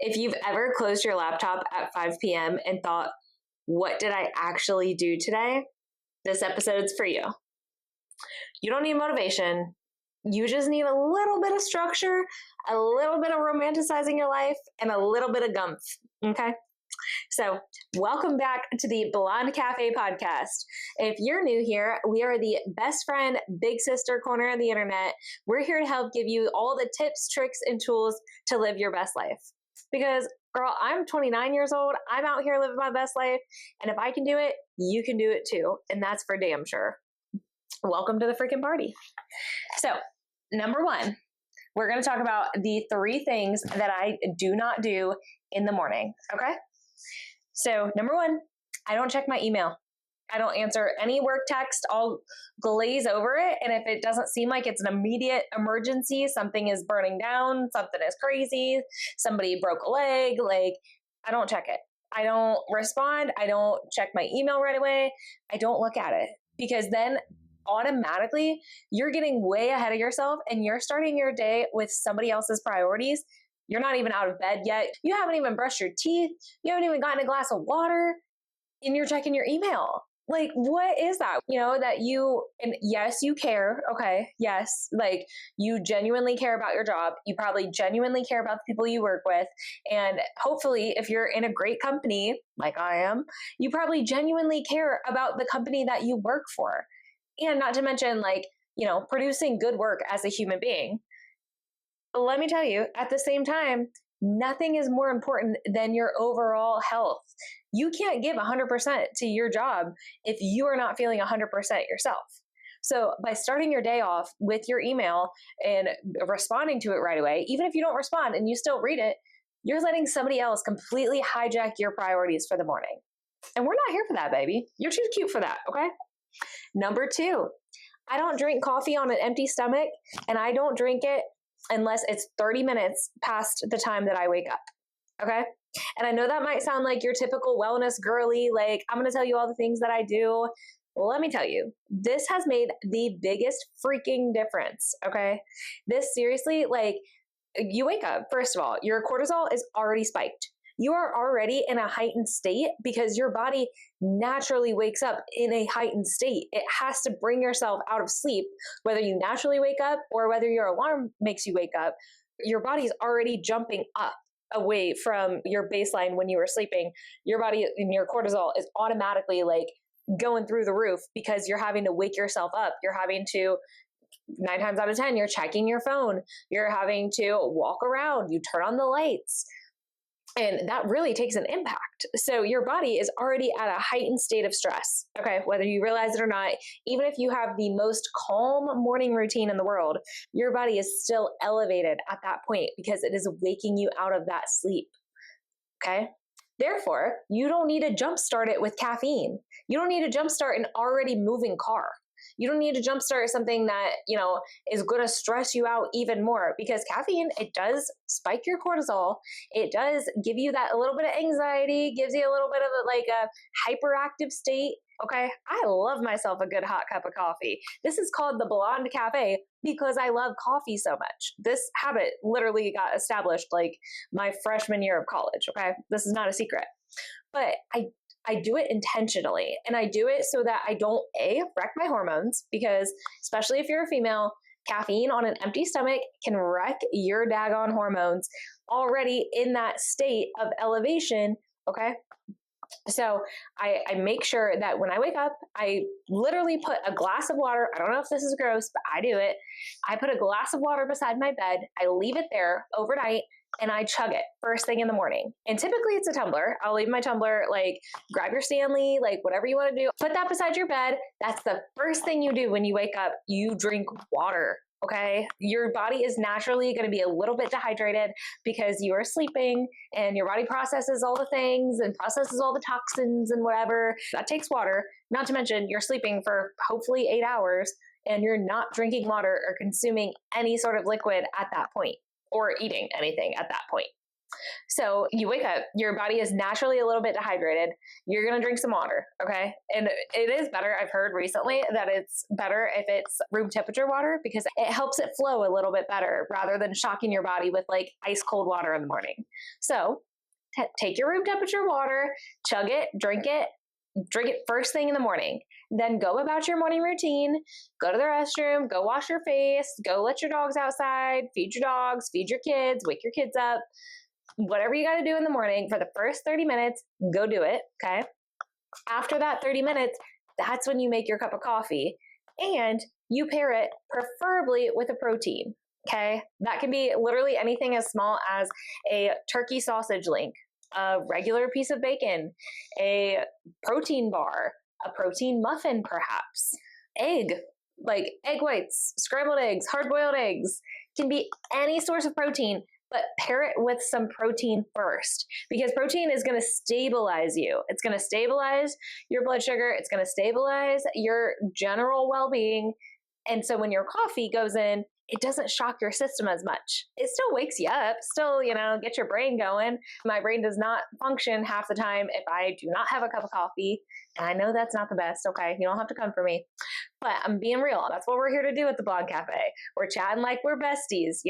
If you've ever closed your laptop at 5 p.m. and thought, what did I actually do today? This episode's for you. You don't need motivation. You just need a little bit of structure, a little bit of romanticizing your life, and a little bit of gumph. Okay? So welcome back to the Blonde Cafe podcast. If you're new here, we are the best friend, big sister corner of the internet. We're here to help give you all the tips, tricks, and tools to live your best life. Because, girl, I'm 29 years old. I'm out here living my best life. And if I can do it, you can do it too. And that's for damn sure. Welcome to the freaking party. So, number one, we're going to talk about the 3 things that I do not do in the morning. Okay? So, number 1, I don't check my email. I don't answer any work text. I'll glaze over it. And if it doesn't seem like it's an immediate emergency, something is burning down, something is crazy, somebody broke a leg, like, I don't check it. I don't respond. I don't check my email right away. I don't look at it, because then automatically you're getting way ahead of yourself and you're starting your day with somebody else's priorities. You're not even out of bed yet. You haven't even brushed your teeth. You haven't even gotten a glass of water and you're checking your email. Like, what is that? You know, that you, and yes, you care. Okay. Yes. Like, you genuinely care about your job. You probably genuinely care about the people you work with. And hopefully, if you're in a great company, like I am, you probably genuinely care about the company that you work for. And not to mention, like, you know, producing good work as a human being. But let me tell you, at the same time, nothing is more important than your overall health. You can't give 100% to your job if you are not feeling 100% yourself. So by starting your day off with your email and responding to it right away, even if you don't respond and you still read it, you're letting somebody else completely hijack your priorities for the morning. And we're not here for that, baby. You're too cute for that, okay? Number 2, I don't drink coffee on an empty stomach, and I don't drink it unless it's 30 minutes past the time that I wake up. Okay? And I know that might sound like your typical wellness girly, like, I'm going to tell you all the things that I do. Let me tell you, this has made the biggest freaking difference. Okay? This seriously, like, you wake up, first of all, your cortisol is already spiked. You are already in a heightened state because your body naturally wakes up in a heightened state. It has to bring yourself out of sleep, whether you naturally wake up or whether your alarm makes you wake up. Your body's already jumping up away from your baseline when you were sleeping. Your body and your cortisol is automatically like going through the roof because you're having to wake yourself up. You're having to, 9 times out of 10, you're checking your phone. You're having to walk around. You turn on the lights. And that really takes an impact. So your body is already at a heightened state of stress. Okay, whether you realize it or not, even if you have the most calm morning routine in the world, your body is still elevated at that point because it is waking you out of that sleep. Okay? Therefore, you don't need to jumpstart it with caffeine. You don't need to jumpstart an already moving car. You don't need to jumpstart something that, you know, is going to stress you out even more, because caffeine, it does spike your cortisol. It does give you that a little bit of anxiety, gives you a little bit of a hyperactive state. Okay. I love myself a good hot cup of coffee. This is called the Blonde Cafe because I love coffee so much. This habit literally got established like my freshman year of college. Okay. This is not a secret, but I do it intentionally, and I do it so that I don't wreck my hormones, because especially if you're a female, caffeine on an empty stomach can wreck your daggone hormones already in that state of elevation. Okay. So I make sure that when I wake up, I literally put a glass of water. I don't know if this is gross, but I do it. I put a glass of water beside my bed. I leave it there overnight and I chug it first thing in the morning. And typically it's a tumbler. I'll leave my tumbler, like grab your Stanley, like whatever you want to do, put that beside your bed. That's the first thing you do when you wake up. You drink water. Okay. Your body is naturally going to be a little bit dehydrated because you are sleeping and your body processes all the things and processes all the toxins and whatever. That takes water. Not to mention you're sleeping for hopefully 8 hours and you're not drinking water or consuming any sort of liquid at that point or eating anything at that point. So you wake up, your body is naturally a little bit dehydrated. You're going to drink some water. Okay. And it is better. I've heard recently that it's better if it's room temperature water because it helps it flow a little bit better rather than shocking your body with like ice cold water in the morning. So take your room temperature water, chug it, drink it first thing in the morning. Then go about your morning routine, go to the restroom, go wash your face, go let your dogs outside, feed your dogs, feed your kids, wake your kids up. Whatever you got to do in the morning for the first 30 minutes, go do it. Okay. After that 30 minutes, that's when you make your cup of coffee and you pair it preferably with a protein. Okay. That can be literally anything as small as a turkey sausage link, a regular piece of bacon, a protein bar, a protein muffin, perhaps, egg, like egg whites, scrambled eggs, hard-boiled eggs, can be any source of protein, but pair it with some protein first because protein is going to stabilize you. It's going to stabilize your blood sugar. It's going to stabilize your general well-being. And so when your coffee goes in, it doesn't shock your system as much. It still wakes you up, still, get your brain going. My brain does not function half the time if I do not have a cup of coffee. And I know that's not the best. Okay. You don't have to come for me, but I'm being real. That's what we're here to do at the Blog Cafe. We're chatting like we're besties.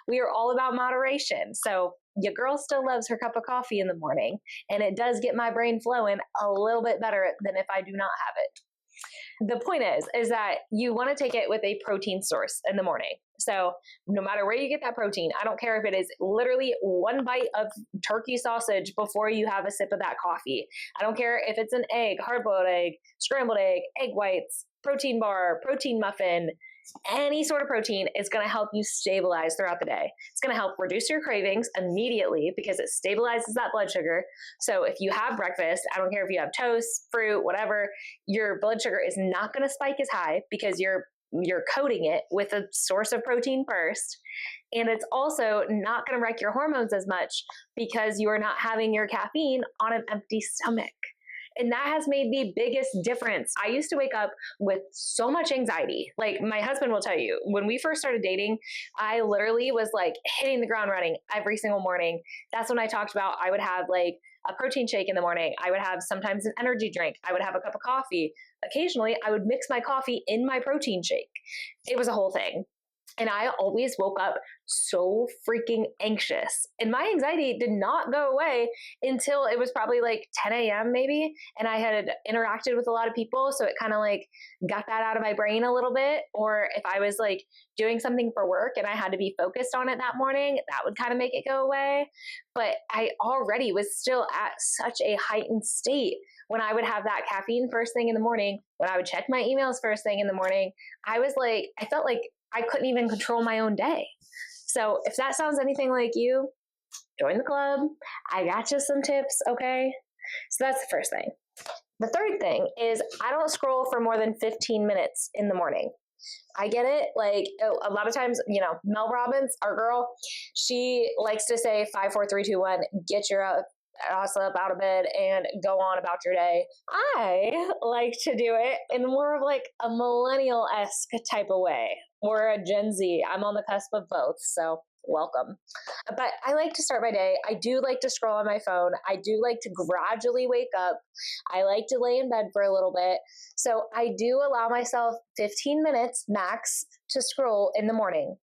We are all about moderation. So your girl still loves her cup of coffee in the morning, and it does get my brain flowing a little bit better than if I do not have it. The point is that you want to take it with a protein source in the morning. So no matter where you get that protein, I don't care if it is literally one bite of turkey sausage before you have a sip of that coffee. I don't care if it's an egg, hard-boiled egg, scrambled egg whites, protein bar, protein muffin. Any sort of protein is going to help you stabilize throughout the day. It's going to help reduce your cravings immediately because it stabilizes that blood sugar. So if you have breakfast, I don't care if you have toast, fruit, whatever, your blood sugar is not going to spike as high because you're coating it with a source of protein first. And it's also not going to wreck your hormones as much because you are not having your caffeine on an empty stomach. And that has made the biggest difference. I used to wake up with so much anxiety. Like my husband will tell you, when we first started dating, I literally was like hitting the ground running every single morning. That's when I talked about I would have like a protein shake in the morning. I would have sometimes an energy drink. I would have a cup of coffee. Occasionally, I would mix my coffee in my protein shake. It was a whole thing. And I always woke up so freaking anxious. And my anxiety did not go away until it was probably like 10 a.m. maybe. And I had interacted with a lot of people. So it kind of like got that out of my brain a little bit. Or if I was like doing something for work and I had to be focused on it that morning, that would kind of make it go away. But I already was still at such a heightened state when I would have that caffeine first thing in the morning, when I would check my emails first thing in the morning. I felt like I couldn't even control my own day. So if that sounds anything like you, join the club. I got you some tips, okay? So that's the first thing. The third thing is I don't scroll for more than 15 minutes in the morning. I get it. Like a lot of times, Mel Robbins, our girl, she likes to say 5, 4, 3, 2, 1, get your ass up out of bed and go on about your day. I like to do it in more of like a millennial-esque type of way or a Gen Z. I'm on the cusp of both, so welcome. But I like to start my day. I do like to scroll on my phone. I do like to gradually wake up. I like to lay in bed for a little bit. So I do allow myself 15 minutes max to scroll in the morning.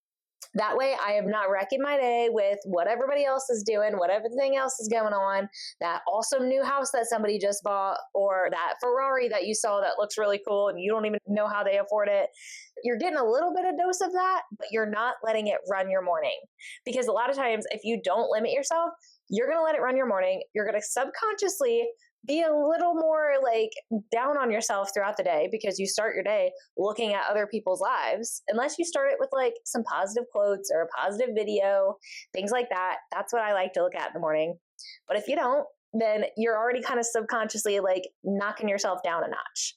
That way I am not wrecking my day with what everybody else is doing, what everything else is going on, that awesome new house that somebody just bought, or that Ferrari that you saw that looks really cool and you don't even know how they afford it. You're getting a little bit of dose of that, but you're not letting it run your morning. Because a lot of times if you don't limit yourself, you're going to let it run your morning. You're going to subconsciously be a little more like down on yourself throughout the day because you start your day looking at other people's lives. Unless you start it with like some positive quotes or a positive video, things like that. That's what I like to look at in the morning. But if you don't, then you're already kind of subconsciously like knocking yourself down a notch.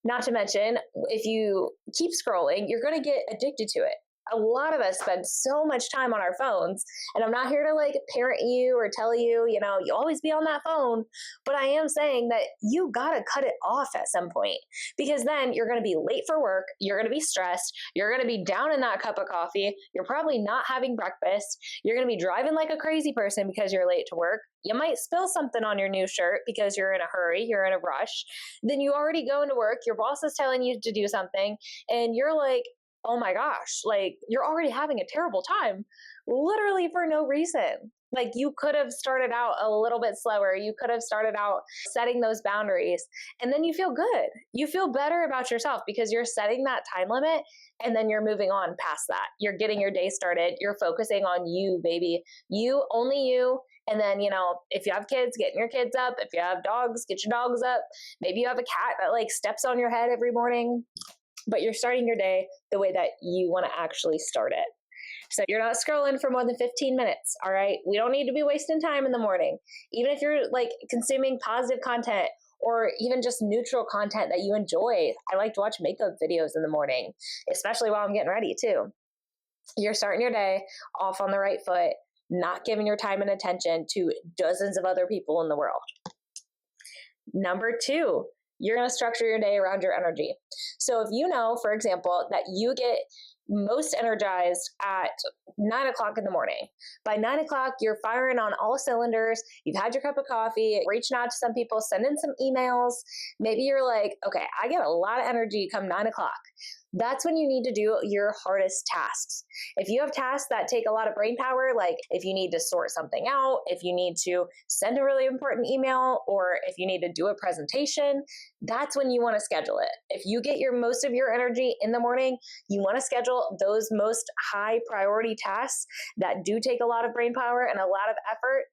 Not to mention, if you keep scrolling, you're going to get addicted to it. A lot of us spend so much time on our phones, and I'm not here to like parent you or tell you, you always be on that phone, but I am saying that you gotta cut it off at some point, because then you're gonna be late for work, you're gonna be stressed, you're gonna be down in that cup of coffee, you're probably not having breakfast, you're gonna be driving like a crazy person because you're late to work. You might spill something on your new shirt because you're in a hurry, you're in a rush. Then you already go into work, your boss is telling you to do something, and you're like, oh my gosh, like you're already having a terrible time, literally for no reason. Like you could have started out a little bit slower. You could have started out setting those boundaries, and then you feel good. You feel better about yourself because you're setting that time limit, and then you're moving on past that. You're getting your day started. You're focusing on you, baby. You, only you. And then, if you have kids, getting your kids up. If you have dogs, get your dogs up. Maybe you have a cat that like steps on your head every morning, but you're starting your day the way that you want to actually start it. So you're not scrolling for more than 15 minutes. All right. We don't need to be wasting time in the morning. Even if you're like consuming positive content or even just neutral content that you enjoy. I like to watch makeup videos in the morning, especially while I'm getting ready too. You're starting your day off on the right foot, not giving your time and attention to dozens of other people in the world. Number 2, you're going to structure your day around your energy. So if you know, for example, that you get most energized at 9 o'clock in the morning. By 9 o'clock, you're firing on all cylinders. You've had your cup of coffee, reaching out to some people, sending some emails. Maybe you're like, okay, I get a lot of energy come 9 o'clock. That's when you need to do your hardest tasks. If you have tasks that take a lot of brain power, like if you need to sort something out, if you need to send a really important email, or if you need to do a presentation, that's when you want to schedule it. If you get most of your energy in the morning, you want to schedule those most high priority tasks that do take a lot of brain power and a lot of effort.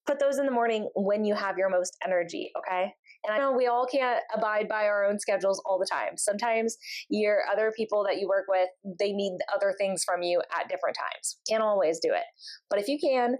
Put those in the morning when you have your most energy, okay? And I know we all can't abide by our own schedules all the time. Sometimes your other people that you work with, they need other things from you at different times. Can't always do it. But if you can,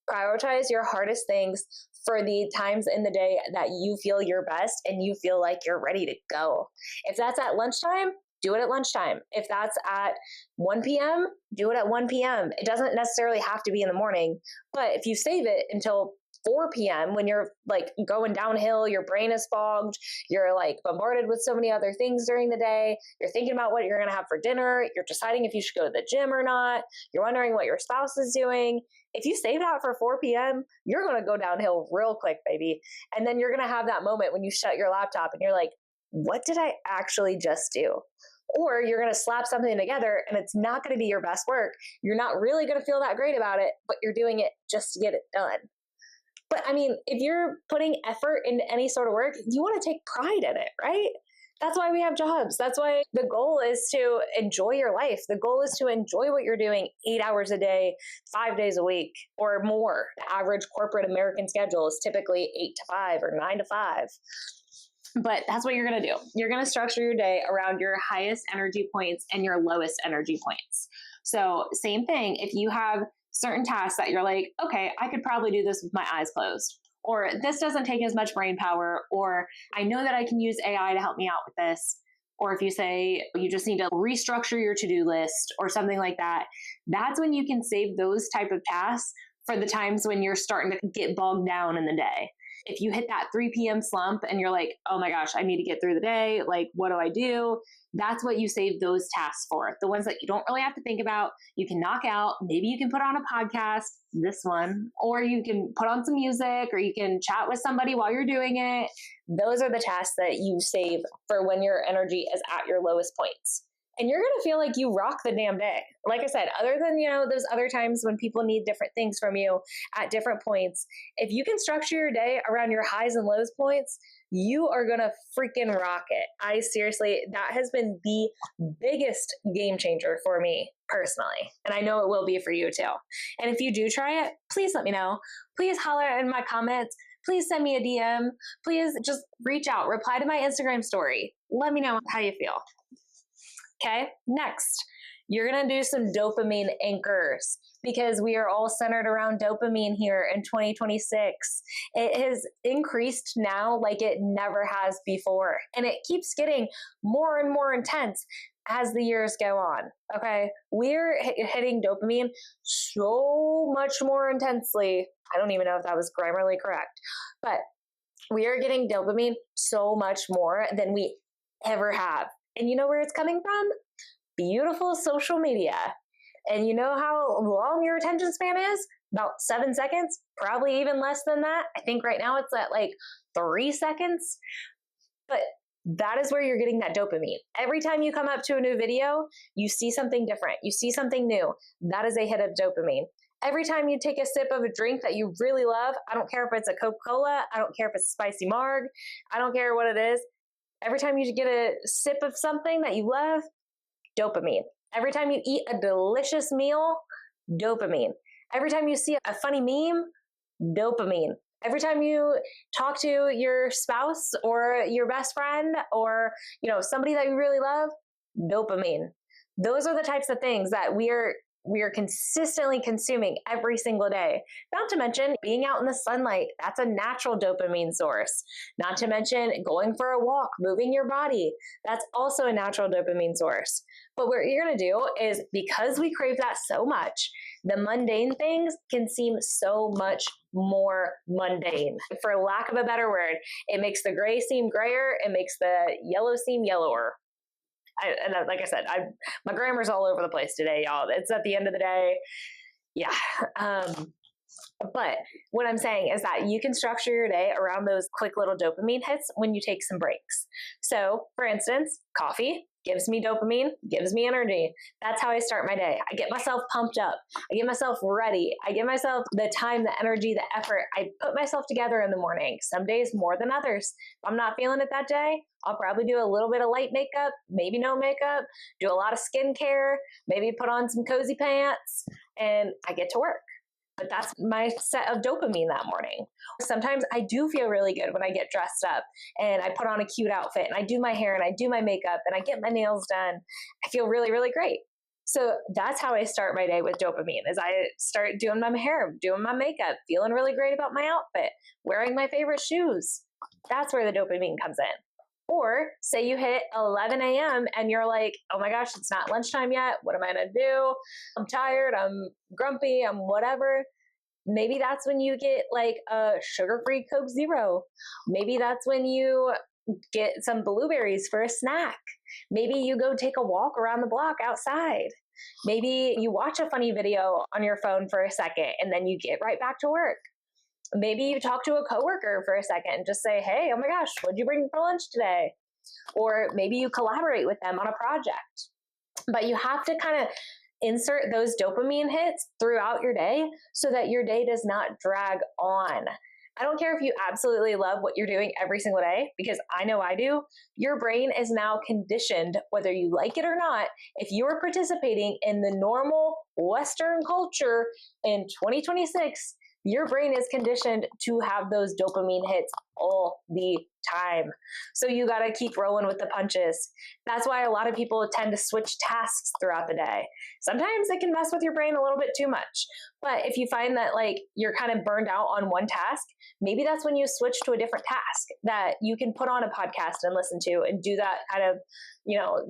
prioritize your hardest things for the times in the day that you feel your best and you feel like you're ready to go. If that's at lunchtime, do it at lunchtime. If that's at 1 p.m., do it at 1 p.m. It doesn't necessarily have to be in the morning, but if you save it until 4 p.m. when you're like going downhill, your brain is fogged, you're like bombarded with so many other things during the day, you're thinking about what you're going to have for dinner, you're deciding if you should go to the gym or not, you're wondering what your spouse is doing. If you save it out for 4 p.m., you're going to go downhill real quick, baby. And then you're going to have that moment when you shut your laptop and you're like, what did I actually just do? Or you're going to slap something together and it's not going to be your best work. You're not really going to feel that great about it, but you're doing it just to get it done. But I mean, if you're putting effort into any sort of work, you want to take pride in it, right? That's why we have jobs. That's why the goal is to enjoy your life. The goal is to enjoy what you're doing 8 hours a day, 5 days a week, or more. The average corporate American schedule is typically 8 to 5 or 9 to 5. But that's what you're going to do. You're going to structure your day around your highest energy points and your lowest energy points. So same thing, if you have certain tasks that you're like, okay, I could probably do this with my eyes closed, or this doesn't take as much brain power, or I know that I can use AI to help me out with this. Or if you say you just need to restructure your to-do list or something like that, that's when you can save those type of tasks for the times when you're starting to get bogged down in the day. If you hit that 3 p.m. slump and you're like, oh my gosh, I need to get through the day, like, what do I do? That's what you save those tasks for. The ones that you don't really have to think about, you can knock out. Maybe you can put on a podcast, this one, or you can put on some music, or you can chat with somebody while you're doing it. Those are the tasks that you save for when your energy is at your lowest points. And you're going to feel like you rock the damn day. Like I said, other than, those other times when people need different things from you at different points, if you can structure your day around your highs and lows points, you are going to freaking rock it. That has been the biggest game changer for me personally. And I know it will be for you too. And if you do try it, please let me know. Please holler in my comments. Please send me a DM. Please just reach out, reply to my Instagram story. Let me know how you feel. Okay, next, you're going to do some dopamine anchors because we are all centered around dopamine here in 2026. It has increased now like it never has before, and it keeps getting more and more intense as the years go on. Okay. We're hitting dopamine so much more intensely. I don't even know if that was grammarly correct, but we are getting dopamine so much more than we ever have. And you know where it's coming from? Beautiful social media. And you know how long your attention span is? About 7 seconds, probably even less than that. I think right now it's at like 3 seconds. But that is where you're getting that dopamine. Every time you come up to a new video, you see something different. You see something new. That is a hit of dopamine. Every time you take a sip of a drink that you really love, I don't care if it's a Coca-Cola, I don't care if it's a spicy marg, I don't care what it is. Every time you get a sip of something that you love, dopamine. Every time you eat a delicious meal, dopamine. Every time you see a funny meme, dopamine. Every time you talk to your spouse or your best friend or, somebody that you really love, dopamine. Those are the types of things that we are consistently consuming every single day. Not to mention being out in the sunlight, that's a natural dopamine source. Not to mention going for a walk, moving your body, that's also a natural dopamine source. But what you're going to do is, because we crave that so much, the mundane things can seem so much more mundane. For lack of a better word, it makes the gray seem grayer, it makes the yellow seem yellower. Like I said, my grammar's all over the place today, y'all. It's at the end of the day. Yeah. But what I'm saying is that you can structure your day around those quick little dopamine hits when you take some breaks. So, for instance, coffee gives me dopamine, gives me energy. That's how I start my day. I get myself pumped up. I get myself ready. I give myself the time, the energy, the effort. I put myself together in the morning. Some days more than others. If I'm not feeling it that day, I'll probably do a little bit of light makeup, maybe no makeup, do a lot of skincare, maybe put on some cozy pants, and I get to work. But that's my set of dopamine that morning. Sometimes I do feel really good when I get dressed up and I put on a cute outfit and I do my hair and I do my makeup and I get my nails done. I feel really, really great. So that's how I start my day with dopamine, is I start doing my hair, doing my makeup, feeling really great about my outfit, wearing my favorite shoes. That's where the dopamine comes in. Or say you hit 11 a.m. and you're like, oh my gosh, it's not lunchtime yet. What am I going to do? I'm tired. I'm grumpy. I'm whatever. Maybe that's when you get like a sugar-free Coke Zero. Maybe that's when you get some blueberries for a snack. Maybe you go take a walk around the block outside. Maybe you watch a funny video on your phone for a second and then you get right back to work. Maybe you talk to a coworker for a second and just say, hey, oh my gosh, what'd you bring for lunch today? Or maybe you collaborate with them on a project. But you have to kind of insert those dopamine hits throughout your day so that your day does not drag on. I don't care if you absolutely love what you're doing every single day, because I know I do. Your brain is now conditioned, whether you like it or not. If you're participating in the normal Western culture in 2026, your brain is conditioned to have those dopamine hits all the time. So you got to keep rolling with the punches. That's why a lot of people tend to switch tasks throughout the day. Sometimes it can mess with your brain a little bit too much. But if you find that like you're kind of burned out on one task, maybe that's when you switch to a different task that you can put on a podcast and listen to and do that kind of,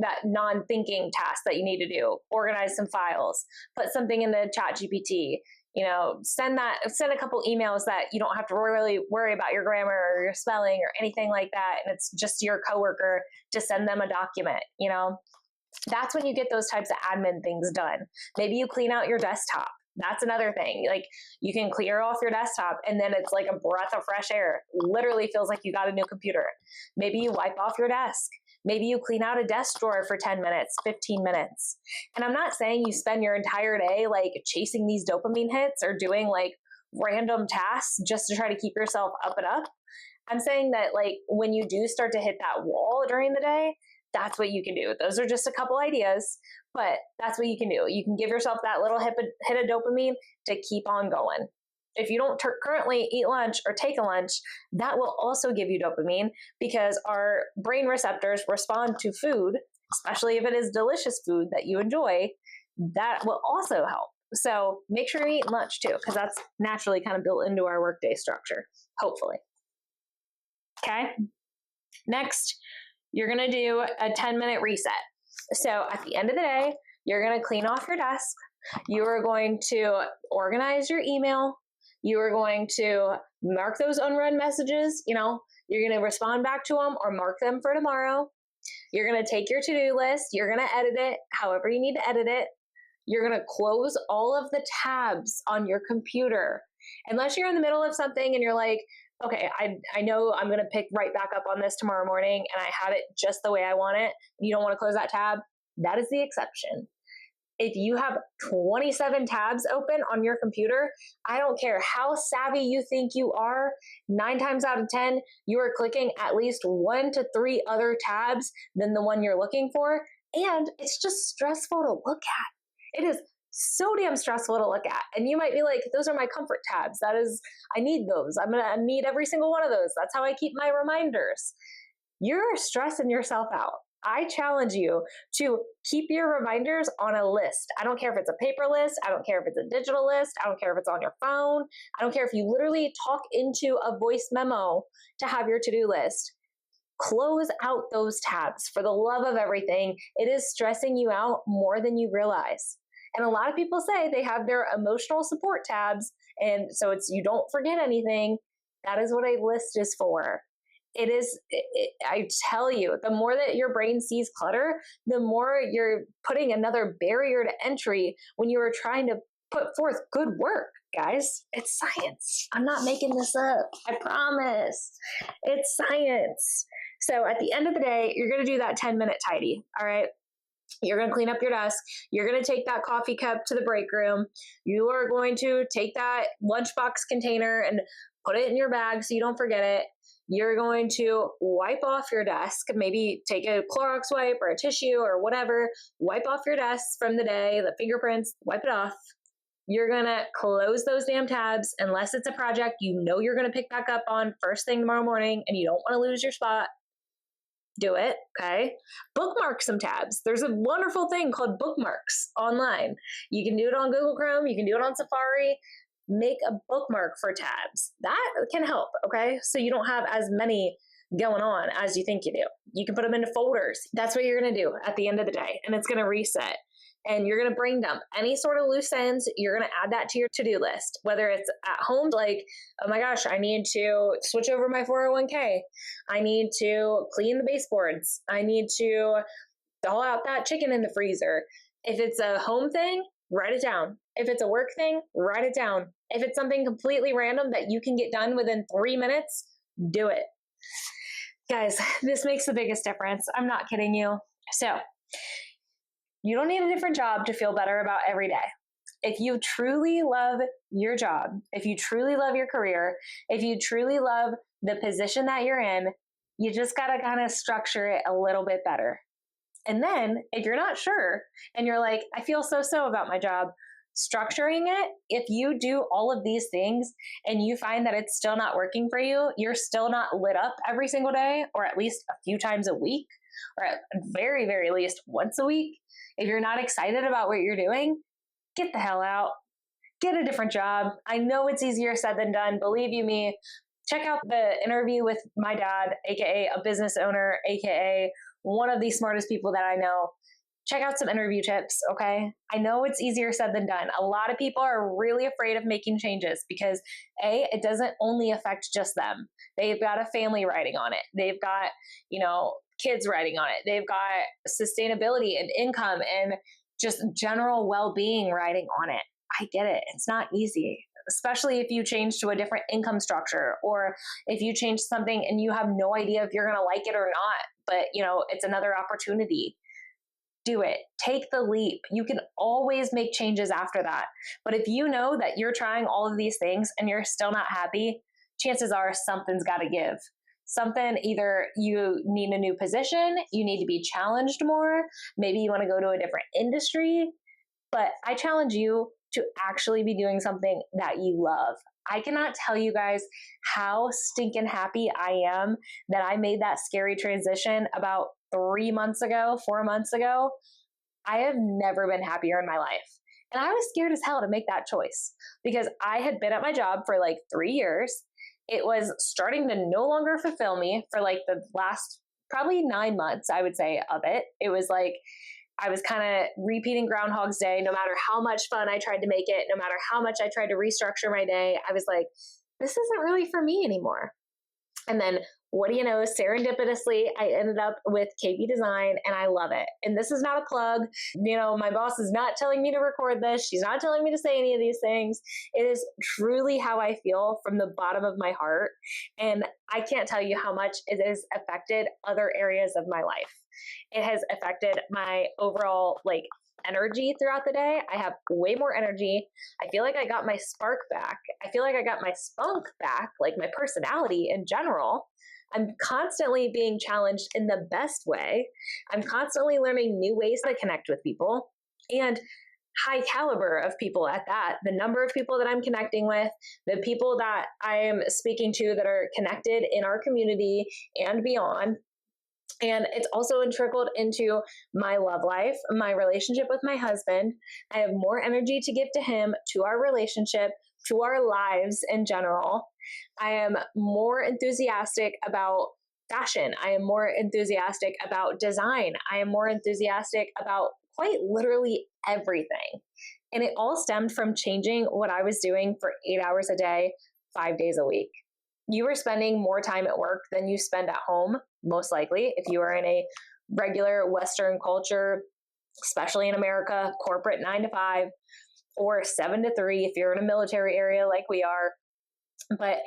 that non-thinking task that you need to do. Organize some files, put something in the chat GPT, send a couple emails that you don't have to really worry about your grammar or your spelling or anything like that. And it's just your coworker to send them a document, That's when you get those types of admin things done. Maybe you clean out your desktop. That's another thing. Like you can clear off your desktop and then it's like a breath of fresh air. Literally feels like you got a new computer. Maybe you wipe off your desk. Maybe you clean out a desk drawer for 10 minutes, 15 minutes. And I'm not saying you spend your entire day like chasing these dopamine hits or doing like random tasks just to try to keep yourself up and up. I'm saying that like when you do start to hit that wall during the day, that's what you can do. Those are just a couple ideas, but that's what you can do. You can give yourself that little hit of dopamine to keep on going. If you don't currently eat lunch or take a lunch, that will also give you dopamine because our brain receptors respond to food, especially if it is delicious food that you enjoy. That will also help. So make sure you eat lunch too, because that's naturally kind of built into our workday structure, hopefully. Okay. Next, you're going to do a 10-minute reset. So at the end of the day, you're going to clean off your desk. You are going to organize your email. You are going to mark those unread messages. You're going to respond back to them or mark them for tomorrow. You're going to take your to-do list. You're going to edit it however you need to edit it. You're going to close all of the tabs on your computer. Unless you're in the middle of something and you're like, okay, I know I'm going to pick right back up on this tomorrow morning and I have it just the way I want it. You don't want to close that tab. That is the exception. If you have 27 tabs open on your computer, I don't care how savvy you think you are, 9 times out of 10, you are clicking at least 1 to 3 other tabs than the one you're looking for. And it's just stressful to look at. It is so damn stressful to look at. And you might be like, those are my comfort tabs. I need those. I'm going to need every single one of those. That's how I keep my reminders. You're stressing yourself out. I challenge you to keep your reminders on a list. I don't care if it's a paper list. I don't care if it's a digital list. I don't care if it's on your phone. I don't care if you literally talk into a voice memo to have your to-do list. Close out those tabs. For the love of everything, it is stressing you out more than you realize. And a lot of people say they have their emotional support tabs, and so you don't forget anything. That is what a list is for. I tell you, the more that your brain sees clutter, the more you're putting another barrier to entry when you are trying to put forth good work, guys. It's science. I'm not making this up. I promise. It's science. So at the end of the day, you're going to do that 10-minute tidy. All right. You're going to clean up your desk. You're going to take that coffee cup to the break room. You are going to take that lunchbox container and put it in your bag so you don't forget it. You're going to wipe off your desk, maybe take a Clorox wipe or a tissue or whatever, wipe off your desk from the day, the fingerprints, wipe it off. You're going to close those damn tabs unless it's a project you're going to pick back up on first thing tomorrow morning and you don't want to lose your spot. Do it, okay? Bookmark some tabs. There's a wonderful thing called bookmarks online. You can do it on Google Chrome. You can do it on Safari. Make a bookmark for tabs. That can help, okay? So you don't have as many going on as you think you do. You can put them into folders. That's what you're going to do at the end of the day, and it's going to reset. And you're going to brain dump any sort of loose ends. You're going to add that to your to-do list, whether it's at home, like, oh my gosh, I need to switch over my 401k. I need to clean the baseboards. I need to thaw out that chicken in the freezer. If it's a home thing, write it down. If it's a work thing, write it down. If it's something completely random that you can get done within 3 minutes, do it. Guys, this makes the biggest difference. I'm not kidding you. So, you don't need a different job to feel better about every day. If you truly love your job, if you truly love your career, if you truly love the position that you're in, you just got to kind of structure it a little bit better. And then if you're not sure and you're like, I feel so about my job, structuring it, if you do all of these things and you find that it's still not working for you, you're still not lit up every single day, or at least a few times a week, or at very, very least once a week. If you're not excited about what you're doing, get the hell out. Get a different job. I know it's easier said than done. Believe you me. Check out the interview with my dad, aka a business owner, aka one of the smartest people that I know. Check out some interview tips, okay? I know it's easier said than done. A lot of people are really afraid of making changes because it doesn't only affect just them. They've got a family riding on it. They've got, kids riding on it. They've got sustainability and income and just general well-being riding on it. I get it. It's not easy, especially if you change to a different income structure, or if you change something and you have no idea if you're going to like it or not, but it's another opportunity. Do it. Take the leap. You can always make changes after that. But if you know that you're trying all of these things and you're still not happy, chances are something's got to give. Something, either you need a new position, you need to be challenged more, maybe you want to go to a different industry, but I challenge you to actually be doing something that you love. I cannot tell you guys how stinking happy I am that I made that scary transition about 4 months ago. I have never been happier in my life. And I was scared as hell to make that choice because I had been at my job for like 3 years. It was starting to no longer fulfill me for like the last probably 9 months, I would say, of it. It was like, I was kind of repeating Groundhog's Day. No matter how much fun I tried to make it, no matter how much I tried to restructure my day, I was like, this isn't really for me anymore. And then what do you know, serendipitously, I ended up with KB Design and I love it. And this is not a plug. My boss is not telling me to record this. She's not telling me to say any of these things. It is truly how I feel from the bottom of my heart. And I can't tell you how much it has affected other areas of my life. It has affected my overall energy throughout the day. I have way more energy. I feel like I got my spark back. I feel like I got my spunk back, like my personality in general. I'm constantly being challenged in the best way. I'm constantly learning new ways to connect with people and high caliber of people at that. The number of people that I'm connecting with, the people that I am speaking to that are connected in our community and beyond. And it's also trickled into my love life, my relationship with my husband. I have more energy to give to him, to our relationship, to our lives in general. I am more enthusiastic about fashion. I am more enthusiastic about design. I am more enthusiastic about quite literally everything. And it all stemmed from changing what I was doing for 8 hours a day, 5 days a week. You are spending more time at work than you spend at home, most likely, if you are in a regular Western culture, especially in America, corporate 9 to 5 or 7 to 3 if you're in a military area like we are. But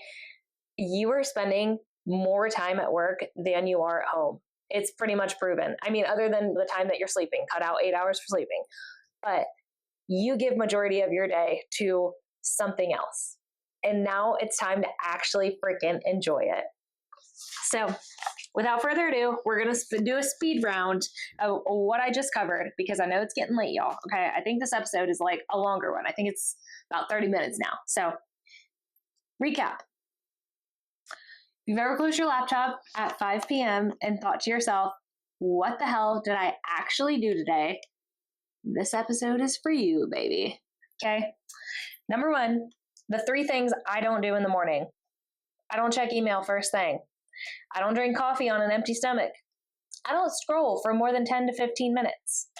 you are spending more time at work than you are at home. It's pretty much proven. I mean, other than the time that you're sleeping, cut out 8 hours for sleeping. But you give majority of your day to something else. And now it's time to actually freaking enjoy it. So without further ado, we're going to do a speed round of what I just covered because I know it's getting late, y'all. Okay. I think this episode is like a longer one. I think it's about 30 minutes now. So recap. If you've ever closed your laptop at 5 p.m. and thought to yourself, what the hell did I actually do today? This episode is for you, baby. Okay. Number one, the 3 things I don't do in the morning. I don't check email first thing. I don't drink coffee on an empty stomach. I don't scroll for more than 10 to 15 minutes.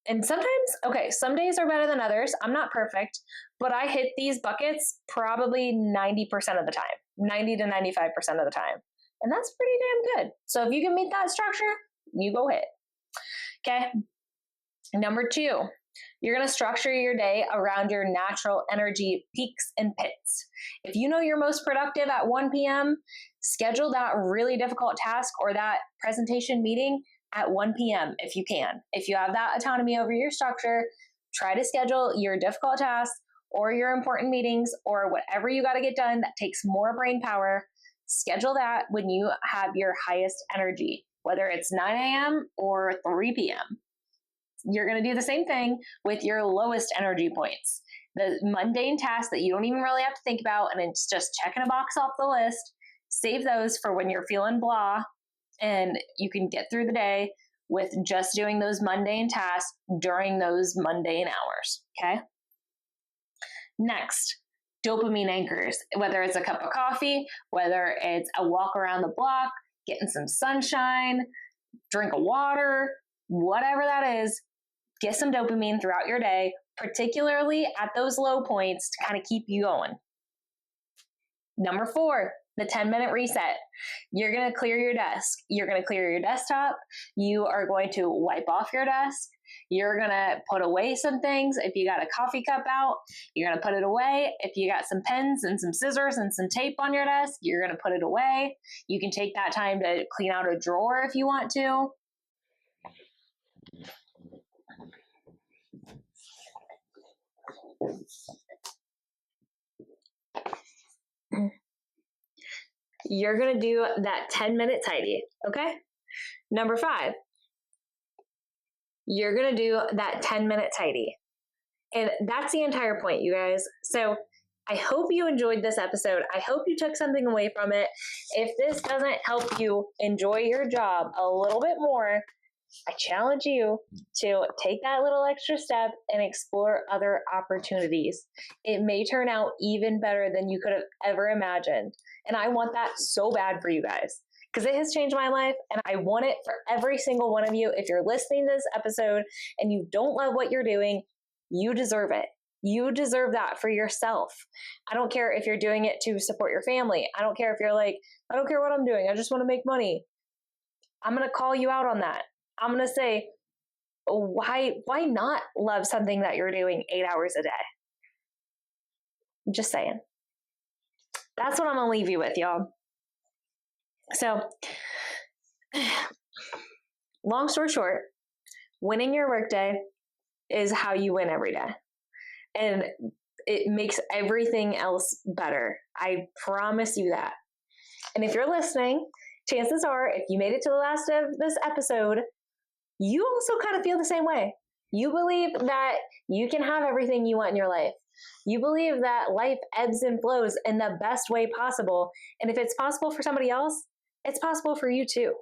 And sometimes, some days are better than others. I'm not perfect, but I hit these buckets probably 90% of the time, 90 to 95% of the time. And that's pretty damn good. So if you can meet that structure, you go hit. Okay. Number 2. You're going to structure your day around your natural energy peaks and pits. If you know you're most productive at 1 p.m., schedule that really difficult task or that presentation meeting at 1 p.m. if you can. If you have that autonomy over your structure, try to schedule your difficult tasks or your important meetings or whatever you got to get done that takes more brain power. Schedule that when you have your highest energy, whether it's 9 a.m. or 3 p.m. You're going to do the same thing with your lowest energy points. The mundane tasks that you don't even really have to think about, and it's just checking a box off the list. Save those for when you're feeling blah, and you can get through the day with just doing those mundane tasks during those mundane hours, okay? Next, dopamine anchors, whether it's a cup of coffee, whether it's a walk around the block, getting some sunshine, drink of water, whatever that is, get some dopamine throughout your day, particularly at those low points to kind of keep you going. Number 4, the 10-minute reset. You're going to clear your desk. You're going to clear your desktop. You are going to wipe off your desk. You're going to put away some things. If you got a coffee cup out, you're going to put it away. If you got some pens and some scissors and some tape on your desk, you're going to put it away. You can take that time to clean out a drawer if you want to. You're going to do that 10-minute tidy, okay? Number 5, you're going to do that 10-minute tidy. And that's the entire point, you guys. So I hope you enjoyed this episode. I hope you took something away from it. If this doesn't help you enjoy your job a little bit more, I challenge you to take that little extra step and explore other opportunities. It may turn out even better than you could have ever imagined. And I want that so bad for you guys because it has changed my life, and I want it for every single one of you. If you're listening to this episode and you don't love what you're doing, you deserve it. You deserve that for yourself. I don't care if you're doing it to support your family. I don't care if you're like, I don't care what I'm doing, I just want to make money. I'm going to call you out on that. I'm going to say, why not love something that you're doing 8 hours a day? I'm just saying. That's what I'm going to leave you with, y'all. So, long story short, winning your workday is how you win every day. And it makes everything else better. I promise you that. And if you're listening, chances are, if you made it to the last of this episode, you also kind of feel the same way. You believe that you can have everything you want in your life. You believe that life ebbs and flows in the best way possible. And if it's possible for somebody else, it's possible for you too.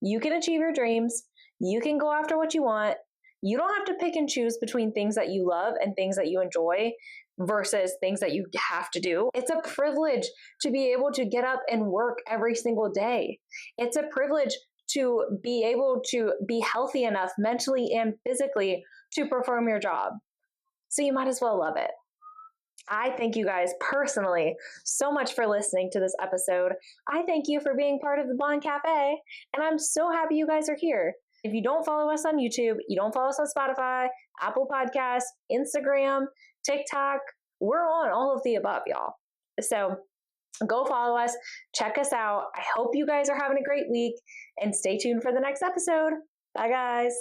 You can achieve your dreams. You can go after what you want. You don't have to pick and choose between things that you love and things that you enjoy versus things that you have to do. It's a privilege to be able to get up and work every single day. It's a privilege to be able to be healthy enough mentally and physically to perform your job. So you might as well love it. I thank you guys personally so much for listening to this episode. I thank you for being part of the Blonde Cafe, and I'm so happy you guys are here. If you don't follow us on YouTube, you don't follow us on Spotify, Apple Podcasts, Instagram, TikTok, we're on all of the above, y'all. So go follow us, check us out. I hope you guys are having a great week, and stay tuned for the next episode. Bye, guys.